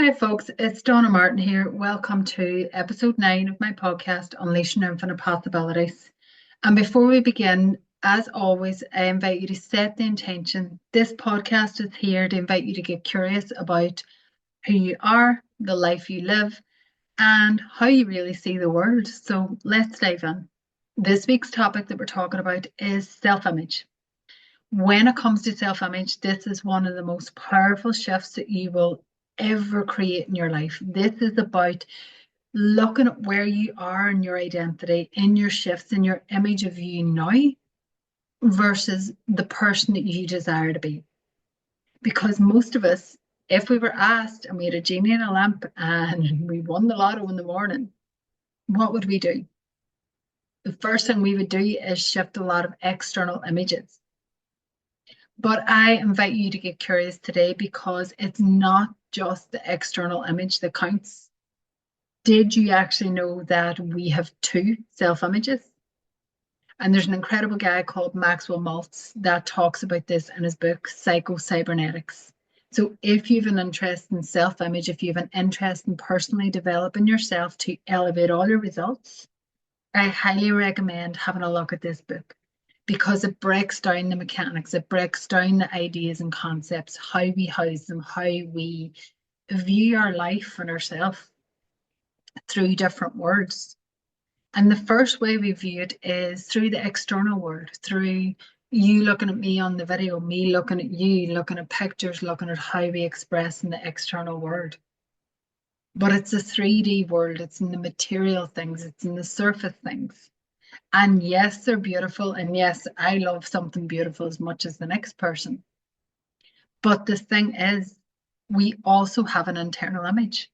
Hi, folks. It's Donna Martin here. Welcome to episode 9 of my podcast, Unleashing Infinite Possibilities. And before we begin, as always, I invite you to set the intention. This podcast is here to invite you to get curious about who you are, the life you live, and how you really see the world. So let's dive in. This week's topic that we're talking about is self image. When it comes to self image, this is one of the most powerful shifts that you will ever create in your life. This is about looking at where you are in your identity, in your shifts, in your image of you now versus the person that you desire to be. Because most of us, if we were asked and we had a genie in a lamp and we won the lotto in the morning, what would we do? The first thing we would do is shift a lot of external images. But I invite you to get curious today because it's not just the external image that counts. Did you actually know that we have two self images? And there's an incredible guy called Maxwell Maltz that talks about this in his book, Psycho-Cybernetics. So if you have an interest in self image, if you have an interest in personally developing yourself to elevate all your results, I highly recommend having a look at this book because it breaks down the mechanics, it breaks down the ideas and concepts, how we house them, how we view our life and ourselves through different words. And the first way we view it is through the external world, through you looking at me on the video, me looking at you, looking at pictures, looking at how we express in the external world. But it's a 3D world, it's in the material things, it's in the surface things. And yes, they're beautiful. And yes, I love something beautiful as much as the next person. But the thing is, we also have an internal image.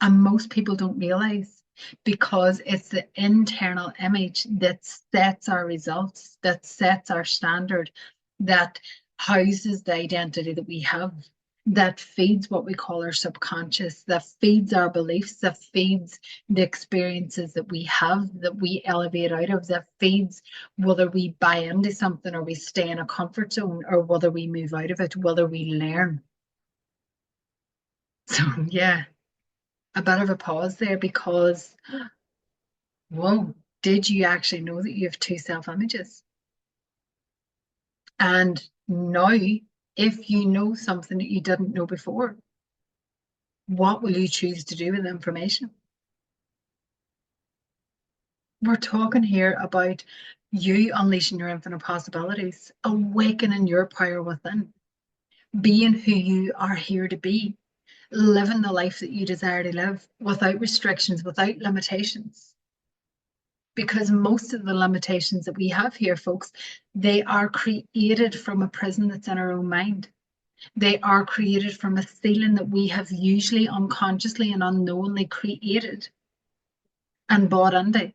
And most people don't realize because it's the internal image that sets our results, that sets our standard, that houses the identity that we have, that feeds what we call our subconscious, that feeds our beliefs, that feeds the experiences that we have, that we elevate out of, that feeds whether we buy into something or we stay in a comfort zone or whether we move out of it, whether we learn. So, yeah, a bit of a pause there because, whoa, did you actually know that you have two self images? And now, if you know something that you didn't know before, what will you choose to do with the information? We're talking here about you unleashing your infinite possibilities, awakening your power within, being who you are here to be, living the life that you desire to live without restrictions, without limitations. Because most of the limitations that we have here, folks, they are created from a prison that's in our own mind. They are created from a ceiling that we have usually unconsciously and unknowingly created and bought into.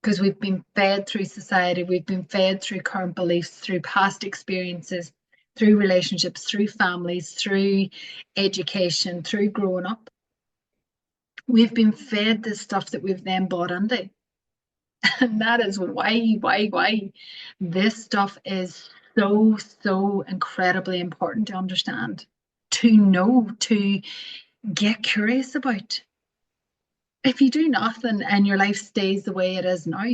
Because we've been fed through society, we've been fed through current beliefs, through past experiences, through relationships, through families, through education, through growing up. We've been fed this stuff that we've then bought into. And that is why this stuff is so incredibly important to understand, to know, to get curious about. If you do nothing and your life stays the way it is now,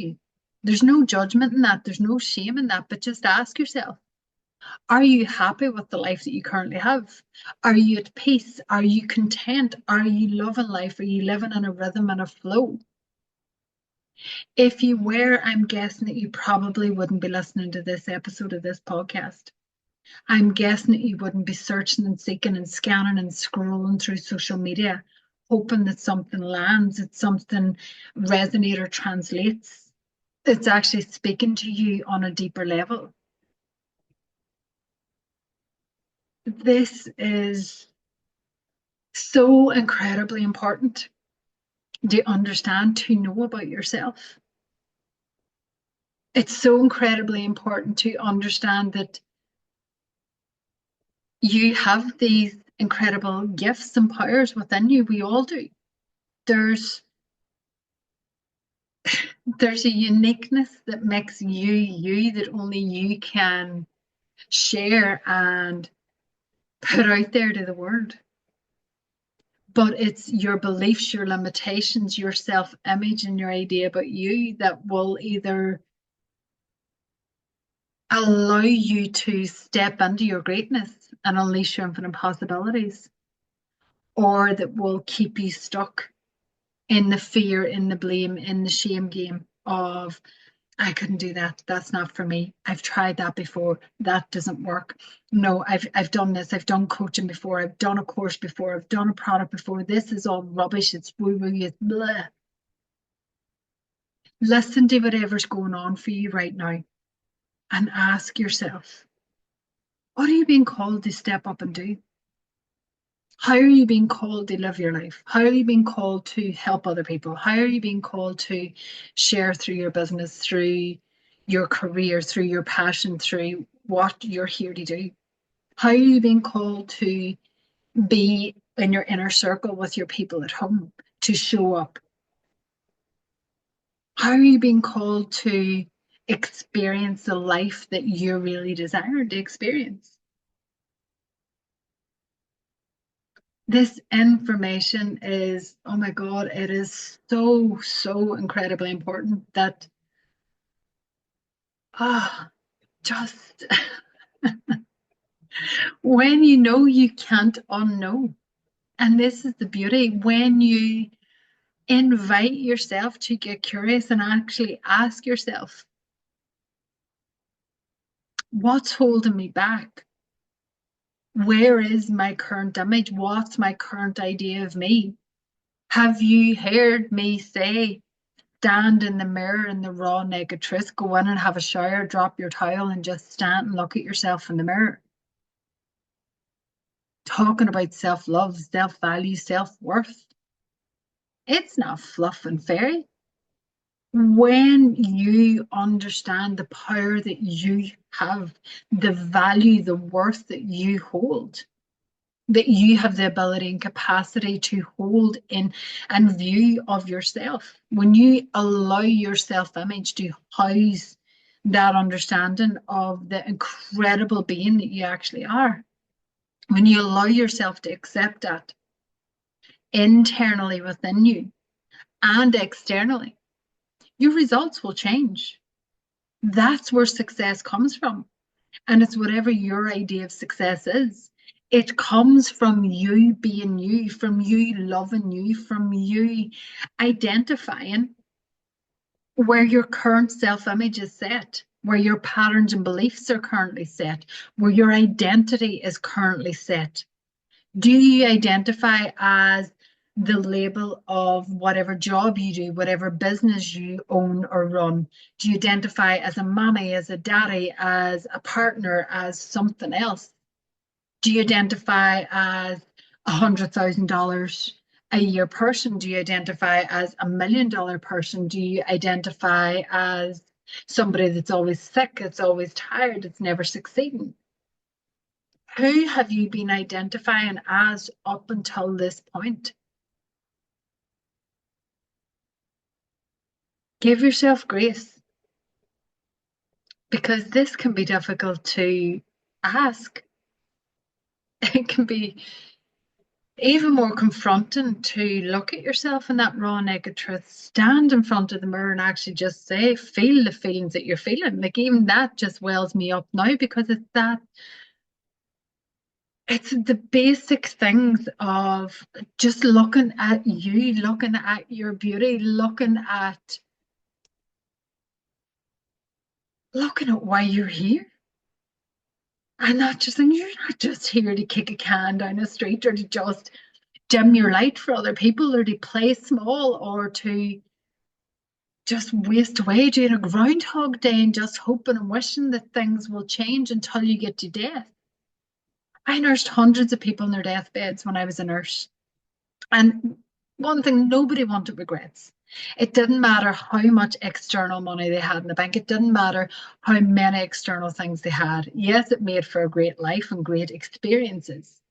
there's no judgment in that, there's no shame in that, but just ask yourself, are you happy with the life that you currently have? Are you at peace? Are you content? Are you loving life? Are you living in a rhythm and a flow? If you were, I'm guessing that you probably wouldn't be listening to this episode of this podcast. I'm guessing that you wouldn't be searching and seeking and scanning and scrolling through social media, hoping that something lands, that something resonates or translates. It's actually speaking to you on a deeper level. This is so incredibly important to understand, to know about yourself. It's so incredibly important to understand that you have these incredible gifts and powers within you. We all do. There's there's a uniqueness that makes you you that only you can share and put out there to the world. But it's your beliefs, your limitations, your self-image, and your idea about you that will either allow you to step into your greatness and unleash your infinite possibilities, or that will keep you stuck in the fear, in the blame, in the shame game of, I couldn't do that. That's not for me. I've tried that before. That doesn't work. No, I've done this. I've done coaching before. I've done a course before. I've done a product before. This is all rubbish. It's woo-woo. It's blah. Listen to whatever's going on for you right now and ask yourself, what are you being called to step up and do? How are you being called to live your life? How are you being called to help other people? How are you being called to share through your business, through your career, through your passion, through what you're here to do? How are you being called to be in your inner circle with your people at home, to show up? How are you being called to experience the life that you really desire to experience? This information is, oh my God, it is so, so incredibly important that, just when you know, you can't unknow. And this is the beauty, when you invite yourself to get curious and actually ask yourself, what's holding me back? Where is my current image? What's my current idea of me? Have you heard me say, stand in the mirror in the raw naked truth, go in and have a shower, drop your towel and just stand and look at yourself in the mirror? Talking about self-love, self-value, self-worth. It's not fluff and fairy. When you understand the power that you have, the value, the worth that you hold, that you have the ability and capacity to hold in and view of yourself, when you allow your self-image to house that understanding of the incredible being that you actually are, when you allow yourself to accept that internally within you and externally, your results will change. That's where success comes from. And it's whatever your idea of success is. It comes from you being you, from you loving you, from you identifying where your current self-image is set, where your patterns and beliefs are currently set, where your identity is currently set. Do you identify as the label of whatever job you do, whatever business you own or run? Do you identify as a mommy, as a daddy, as a partner, as something else? Do you identify as $100,000 a year person? Do you identify as $1 million person? Do you identify as somebody that's always sick, that's always tired, that's never succeeding? Who have you been identifying as up until this point? Give yourself grace, because this can be difficult to ask. It can be even more confronting to look at yourself in that raw naked truth, stand in front of the mirror and actually just say, feel the feelings that you're feeling. Like, even that just wells me up now, because it's the basic things of just looking at you, looking at your beauty, looking at why you're here. And not just, and you're not just here to kick a can down the street, or to just dim your light for other people, or to play small, or to just waste away doing a Groundhog Day and just hoping and wishing that things will change until you get to death. I nursed hundreds of people in their deathbeds when I was a nurse. And one thing nobody wanted regrets. It didn't matter how much external money they had in the bank. It didn't matter how many external things they had. Yes, it made for a great life and great experiences.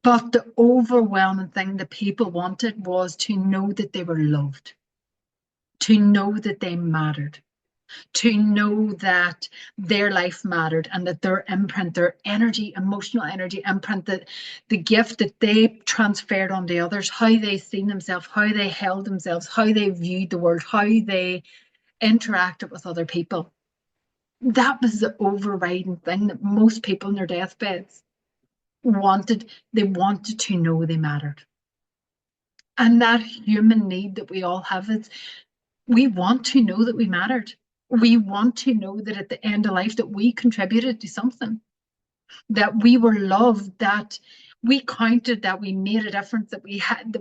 But the overwhelming thing that people wanted was to know that they were loved, to know that they mattered, to know that their life mattered and that their imprint, their energy, emotional energy imprint, that the gift that they transferred onto others, how they seen themselves, how they held themselves, how they viewed the world, how they interacted with other people. That was the overriding thing that most people in their deathbeds wanted. They wanted to know they mattered. And that human need that we all have is we want to know that we mattered. We want to know that at the end of life that we contributed to something, that we were loved, that we counted, that we made a difference, that we had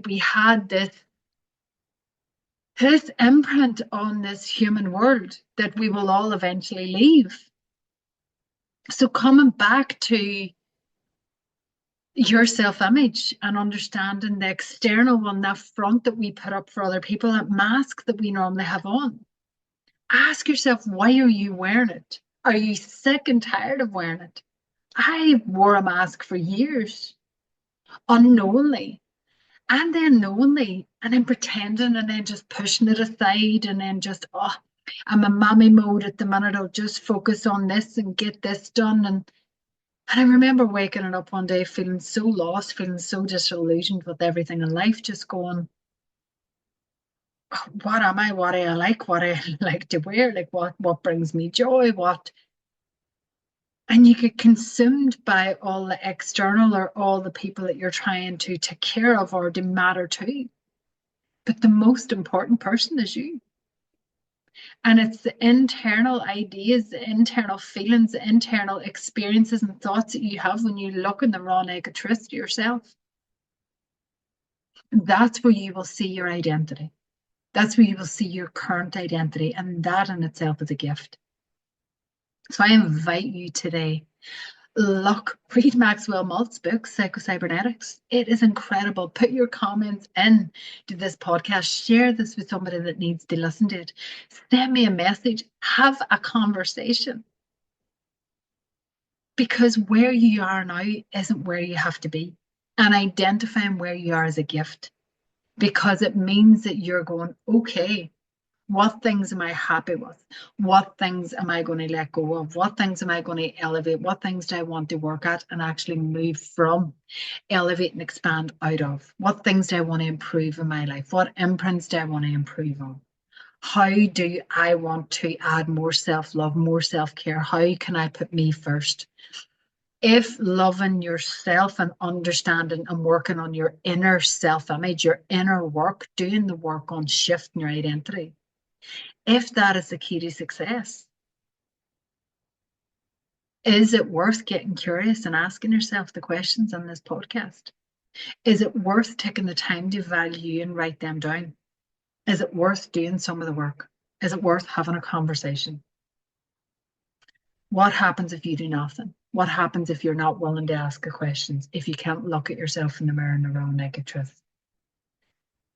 this imprint on this human world that we will all eventually leave. So coming back to your self-image and understanding the external one, that front that we put up for other people, that mask that we normally have on. Ask yourself, why are you wearing it? Are you sick and tired of wearing it? I wore a mask for years, unknowingly, and then knowingly, and then pretending, and then just pushing it aside, and then just, oh, I'm a mommy mode at the minute. I'll just focus on this and get this done. And I remember waking up one day feeling so lost, feeling so disillusioned with everything in life, just going, what am I? What do I like? What do I like to wear? Like what brings me joy? And you get consumed by all the external or all the people that you're trying to take care of or to matter to. But the most important person is you. And it's the internal ideas, the internal feelings, the internal experiences and thoughts that you have when you look in the raw naked truth to yourself. That's where you will see your identity. That's where you will see your current identity. And that in itself is a gift. So I invite you today, read Maxwell Maltz's book, Psycho-Cybernetics. It is incredible. Put your comments in to this podcast. Share this with somebody that needs to listen to it. Send me a message. Have a conversation. Because where you are now isn't where you have to be. And identifying where you are is a gift. Because it means that you're going, okay, what things am I happy with? What things am I going to let go of? What things am I going to elevate? What things do I want to work at and actually move from, elevate and expand out of? What things do I want to improve in my life? What imprints do I want to improve on? How do I want to add more self-love, more self-care? How can I put me first? If loving yourself and understanding and working on your inner self-image, your inner work, doing the work on shifting your identity, if that is the key to success, is it worth getting curious and asking yourself the questions on this podcast? Is it worth taking the time to value and write them down? Is it worth doing some of the work? Is it worth having a conversation? What happens if you do nothing? What happens if you're not willing to ask the questions? If you can't look at yourself in the mirror in the raw naked truth?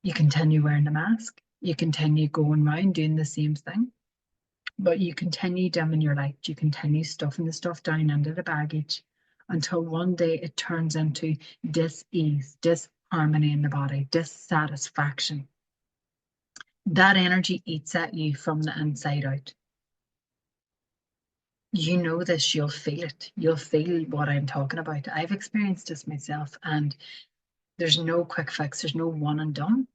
You continue wearing the mask. You continue going around doing the same thing. But you continue dimming your light. You continue stuffing the stuff down into the baggage until one day it turns into dis-ease, disharmony in the body, dissatisfaction. That energy eats at you from the inside out. You know this, you'll feel it. You'll feel what I'm talking about. I've experienced this myself, and there's no quick fix. There's no one and done.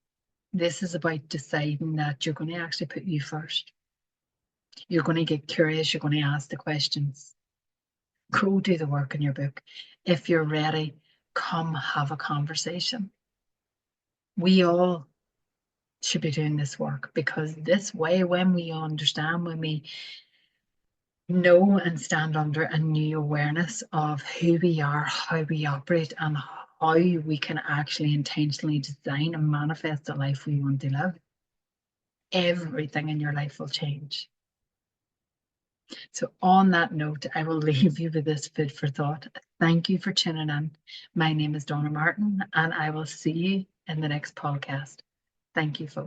This is about deciding that you're going to actually put you first. You're going to get curious. You're going to ask the questions. Go do the work in your book. If you're ready, come have a conversation. We all should be doing this work, because this way, when we understand, when we know and stand under a new awareness of who we are, how we operate, and how we can actually intentionally design and manifest the life we want to live, everything in your life will change. So on that note, I will leave you with this food for thought. Thank you for tuning in. My name is Donna Martin, and I will see you in the next podcast. Thank you, folks.